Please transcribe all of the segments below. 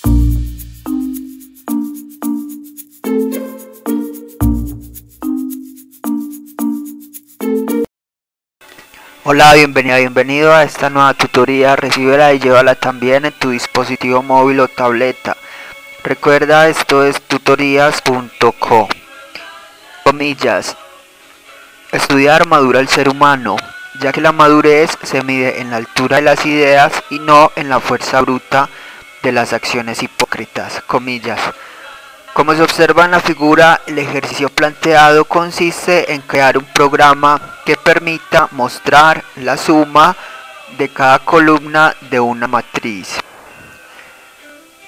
Hola, bienvenido a esta nueva tutoría. Recíbela y llévala también en tu dispositivo móvil o tableta. Recuerda, esto es tutorías.co. Comillas. Estudiar madura el ser humano, ya que la madurez se mide en la altura de las ideas y no en la fuerza bruta de las acciones hipócritas. Comillas. Como se observa en la figura, el ejercicio planteado consiste en crear un programa que permita mostrar la suma de cada columna de una matriz.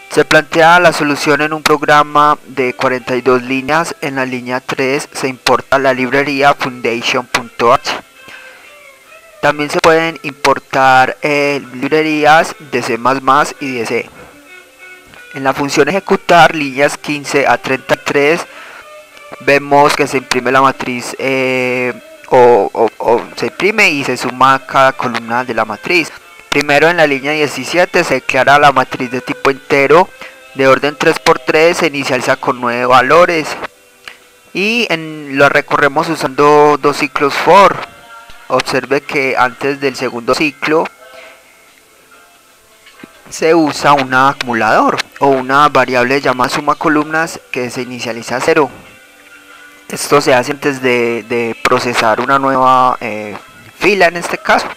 Se plantea la solución en un programa de 42 líneas. En la línea 3 se importa la librería foundation.h. También se pueden importar librerías de C++ y de C. En la función ejecutar, líneas 15 a 33, vemos que se imprime la matriz o se imprime y se suma cada columna de la matriz. Primero, en la línea 17 se declara la matriz de tipo entero de orden 3×3, se inicializa con 9 valores y lo recorremos usando dos ciclos for. Observe que antes del segundo ciclo se usa un acumulador o una variable llamada suma columnas que se inicializa a 0. Esto se hace antes de procesar una nueva fila en este caso.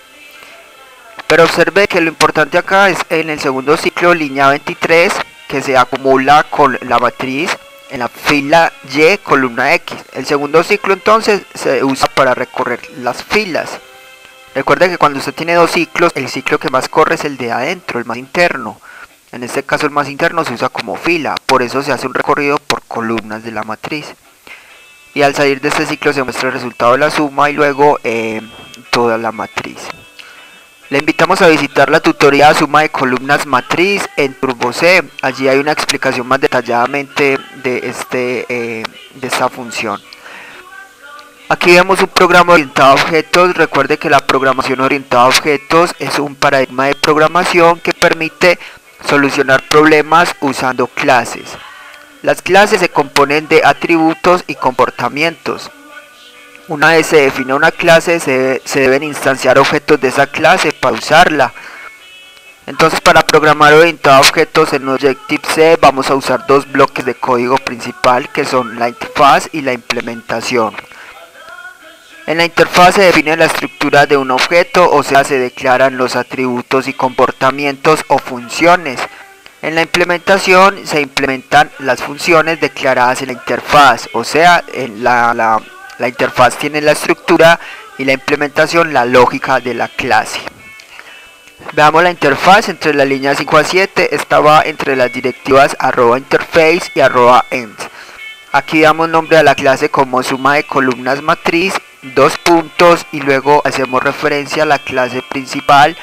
Pero observe que lo importante acá es en el segundo ciclo, línea 23, que se acumula con la matriz en la fila Y, columna X. El segundo ciclo entonces se usa para recorrer las filas. Recuerde que cuando usted tiene dos ciclos, el ciclo que más corre es el de adentro, el más interno. En este caso el más interno se usa como fila, por eso se hace un recorrido por columnas de la matriz. Y al salir de este ciclo se muestra el resultado de la suma y luego toda la matriz. Le invitamos a visitar la tutoría suma de columnas matriz en Turbo C. Allí hay una explicación más detalladamente de esta función. Aquí vemos un programa orientado a objetos. Recuerde que la programación orientada a objetos es un paradigma de programación que permite solucionar problemas usando clases. Las clases se componen de atributos y comportamientos. Una vez se define una clase, se deben instanciar objetos de esa clase para usarla. Entonces, para programar orientado a objetos en Objective-C vamos a usar dos bloques de código principal que son la interfaz y la implementación. En la interfaz se define la estructura de un objeto, o sea, se declaran los atributos y comportamientos o funciones. En la implementación se implementan las funciones declaradas en la interfaz, o sea, la interfaz tiene la estructura y la implementación la lógica de la clase. Veamos la interfaz. Entre la línea 5 a 7 estaba entre las directivas @interface y @end. Aquí damos nombre a la clase como suma de columnas matriz, dos puntos, y luego hacemos referencia a la clase principal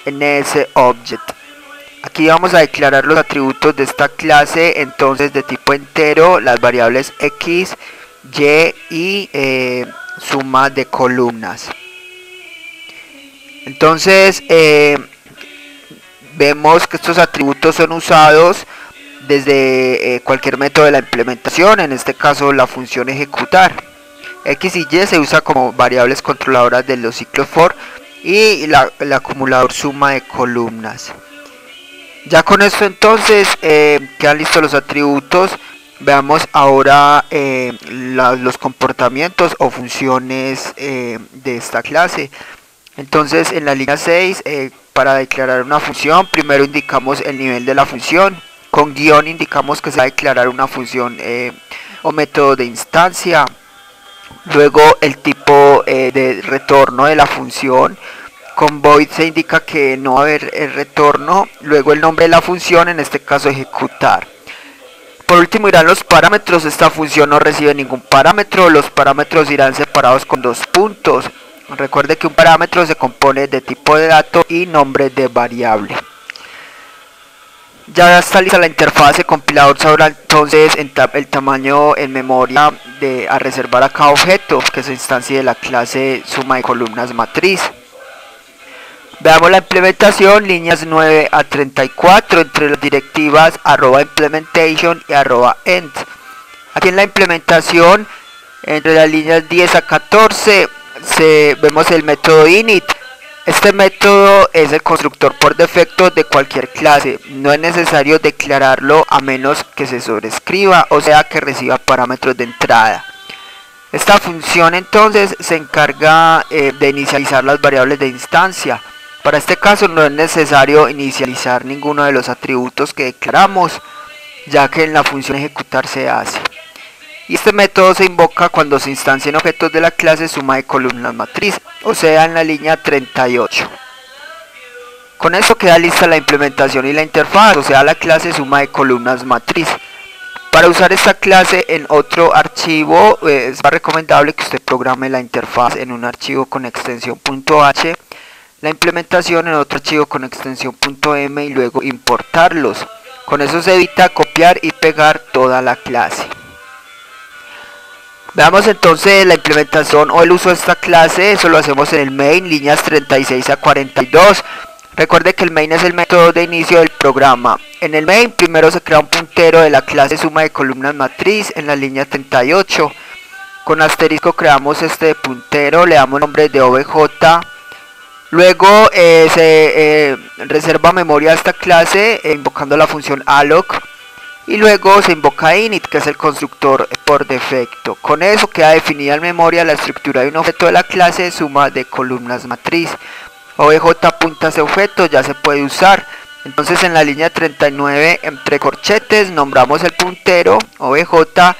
NSObject. Aquí vamos a declarar los atributos de esta clase, entonces de tipo entero, las variables x, y y suma de columnas. Entonces vemos que estos atributos son usados desde cualquier método de la implementación, en este caso la función ejecutar. X y Y se usa como variables controladoras de los ciclos for y el acumulador suma de columnas. Ya con esto entonces quedan listos los atributos. Veamos ahora los comportamientos o funciones de esta clase. Entonces en la línea 6, para declarar una función, primero indicamos el nivel de la función. Con guión indicamos que se va a declarar una función o método de instancia. Luego el tipo de retorno de la función. Con void se indica que no va a haber el retorno. Luego el nombre de la función, en este caso ejecutar. Por último irán los parámetros. Esta función no recibe ningún parámetro. Los parámetros irán separados con dos puntos. Recuerde que un parámetro se compone de tipo de dato y nombre de variable. Ya está lista la interfaz. El compilador sabrá entonces el tamaño en memoria a reservar a cada objeto que se instancie de la clase suma de columnas matriz. Veamos la implementación, líneas 9 a 34 entre las directivas @implementation y @end. Aquí en la implementación, entre las líneas 10 a 14, vemos el método init. Este método es el constructor por defecto de cualquier clase. No es necesario declararlo a menos que se sobrescriba, o sea que reciba parámetros de entrada. Esta función entonces se encarga de inicializar las variables de instancia. Para este caso no es necesario inicializar ninguno de los atributos que declaramos, ya que en la función ejecutar se hace. Y este método se invoca cuando se instancien objetos de la clase suma de columnas matriz, o sea en la línea 38. Con esto queda lista la implementación y la interfaz, o sea la clase suma de columnas matriz. Para usar esta clase en otro archivo es más recomendable que usted programe la interfaz en un archivo con extensión .h, la implementación en otro archivo con extensión .m y luego importarlos. Con eso se evita copiar y pegar toda la clase. Veamos entonces la implementación o el uso de esta clase. Eso lo hacemos en el main, líneas 36 a 42. Recuerde que el main es el método de inicio del programa. En el main primero se crea un puntero de la clase suma de columnas matriz en la línea 38. Con asterisco creamos este puntero, le damos nombre de obj. Luego se reserva memoria a esta clase invocando la función alloc. Y luego se invoca init, que es el constructor por defecto. Con eso queda definida en memoria la estructura de un objeto de la clase suma de columnas matriz. Obj apunta a ese objeto, ya se puede usar. Entonces en la línea 39 entre corchetes nombramos el puntero obj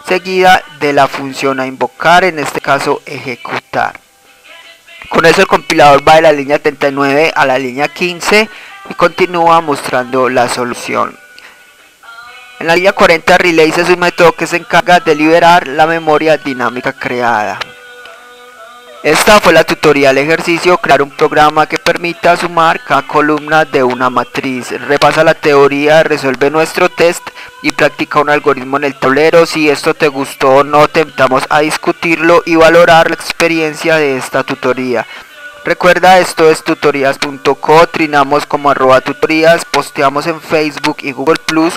seguida de la función a invocar, en este caso ejecutar. Con eso el compilador va de la línea 39 a la línea 15 y continúa mostrando la solución. En la línea 40 release es un método que se encarga de liberar la memoria dinámica creada. Esta fue la tutorial ejercicio, crear un programa que permita sumar cada columna de una matriz. Repasa la teoría, resuelve nuestro test y practica un algoritmo en el tablero. Si esto te gustó o no, te invitamos a discutirlo y valorar la experiencia de esta tutoría. Recuerda, esto es tutorías.co, trinamos como @tutorías, posteamos en Facebook y Google Plus